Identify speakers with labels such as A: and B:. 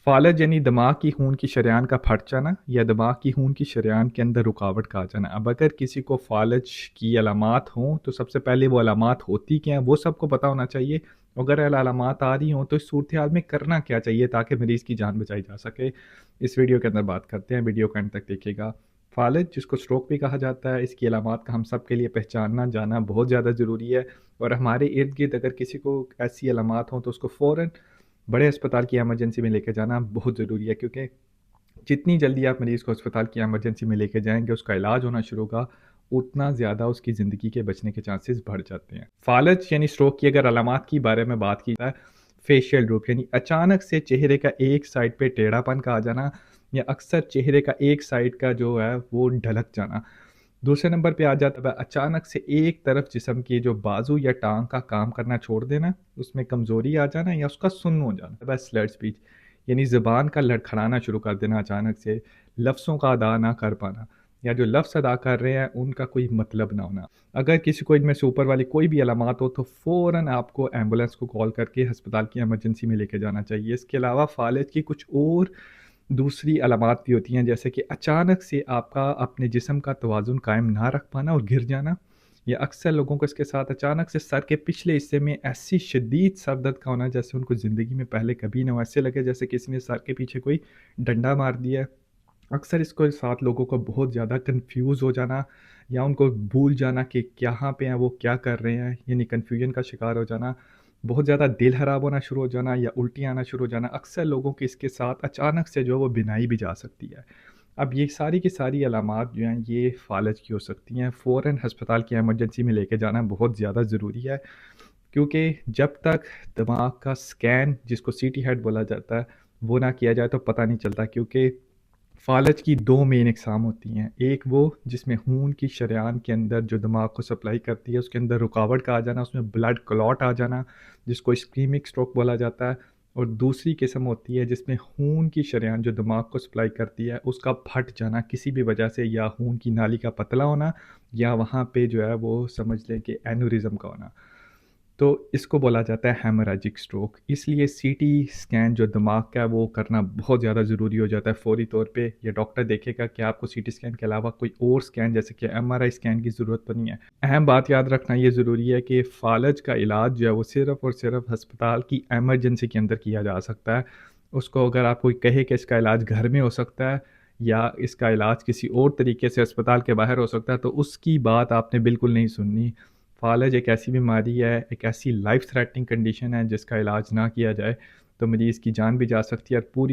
A: फालज यानी दिमाग की खून की शरेआन का फट जाना या दिमाग की खून की शरेआन के अंदर रुकावट का आ जाना। अब अगर किसी को फालज की अलामात हों तो सबसे पहले वो अलामात होती क्या हैं वो सबको पता होना चाहिए। अगर अलामात आ रही हों तो इस सूरत हाल में करना क्या चाहिए ताकि मरीज़ की जान बचाई जा सके, इस वीडियो के अंदर बात करते हैं। वीडियो का अंत तक देखिएगा। फालज जिसको स्ट्रोक भी कहा जाता है, इसकी अलामात का हम सब के लिए पहचानना जाना बहुत ज़्यादा ज़रूरी है। और हमारे इर्द गिर्द अगर किसी को ऐसी अलामात हों तो उसको फ़ौरन बड़े अस्पताल की इमरजेंसी में लेके जाना बहुत ज़रूरी है, क्योंकि जितनी जल्दी आप मरीज़ को अस्पताल की इमरजेंसी में लेके जाएंगे, उसका इलाज होना शुरू होगा, उतना ज़्यादा उसकी ज़िंदगी के बचने के चांसेस बढ़ जाते हैं। फालज यानी स्ट्रोक की अगर अलामात की बारे में बात की जाए, फेशियल ड्रूप यानी अचानक से चेहरे का एक साइड पे टेढ़ापन का आ जाना या अक्सर चेहरे का एक साइड का जो है वो ढलक जाना। दूसरे नंबर पे आ जाता है अचानक से एक तरफ जिस्म की जो बाजू या टांग का काम करना छोड़ देना, उसमें कमज़ोरी आ जाना या उसका सुन्न हो जाना। बस स्लर्ड स्पीच यानी ज़बान का लड़खड़ाना शुरू कर देना अचानक से, लफ्ज़ों का अदा ना कर पाना या जो लफ्ज़ अदा कर रहे हैं उनका कोई मतलब ना होना। अगर किसी को इनमें से ऊपर वाली कोई भी अलामात हो तो फ़ौरन आपको एम्बुलेंस को कॉल करके अस्पताल की इमरजेंसी में लेके जाना चाहिए। इसके अलावा फालिज की कुछ और दूसरी अलामात भी होती हैं, जैसे कि अचानक से आपका अपने जिस्म का तवाज़ुन कायम ना रख पाना और गिर जाना, या अक्सर लोगों को इसके साथ अचानक से सर के पिछले हिस्से में ऐसी शदीद सर दर्द का होना जैसे उनको ज़िंदगी में पहले कभी ना हो, ऐसे लगे जैसे किसी ने सर के पीछे कोई डंडा मार दिया है। अक्सर इसको साथ लोगों को बहुत ज़्यादा कन्फ्यूज़ हो जाना या उनको भूल जाना कि कहाँ पे हैं, वो क्या कर रहे हैं, यानी कन्फ्यूजन का शिकार हो जाना। बहुत ज़्यादा दिल ख़राब होना शुरू हो जाना या उल्टियाँ आना शुरू हो जाना, अक्सर लोगों के इसके साथ अचानक से जो है वो बिनाई भी जा सकती है। अब ये सारी की सारी अलामात जो हैं ये फ़ालज की हो सकती हैं। फ़ौरन अस्पताल की इमरजेंसी में लेके जाना बहुत ज़्यादा ज़रूरी है, क्योंकि जब तक दिमाग का स्कैन जिसको सीटी हेड बोला जाता है वो ना किया जाए तो पता नहीं चलता, क्योंकि फ़ालज की 2 मेन इकसाम होती हैं। एक वो जिसमें खून की शरेआन के अंदर जो दिमाग को सप्लाई करती है उसके अंदर रुकावट का आ जाना, उसमें ब्लड क्लॉट आ जाना जिसको इस्कीमिक स्ट्रोक बोला जाता है। और दूसरी किस्म होती है जिसमें खून की शरेआन जो दिमाग को सप्लाई करती है उसका फट जाना किसी भी वजह से, या खून की नाली का पतला होना या वहाँ पे जो है वो समझ लें कि एन्यूरिज़्म का होना। तो इसको बोला जाता है हेमोरेजिक स्ट्रोक। इसलिए सीटी स्कैन जो दिमाग का है वो करना बहुत ज़्यादा ज़रूरी हो जाता है फ़ौरी तौर पे। या डॉक्टर देखेगा कि आपको सीटी स्कैन के अलावा कोई और स्कैन जैसे कि एमआरआई स्कैन की ज़रूरत तो नहीं है। अहम बात याद रखना ये ज़रूरी है कि फ़ालज का इलाज जो है वो सिर्फ़ और सिर्फ़ अस्पताल की इमरजेंसी के अंदर किया जा सकता है। उसको अगर आप कोई कहे कि इसका इलाज घर में हो सकता है या इसका इलाज किसी और तरीके से अस्पताल के बाहर हो सकता है, तो उसकी बात आपने बिल्कुल नहीं सुननी। फ़ालज एक ऐसी बीमारी है, एक ऐसी लाइफ़ थ्रेटनिंग कंडीशन है जिसका इलाज ना किया जाए तो मरीज़ की जान भी जा सकती है और पूरी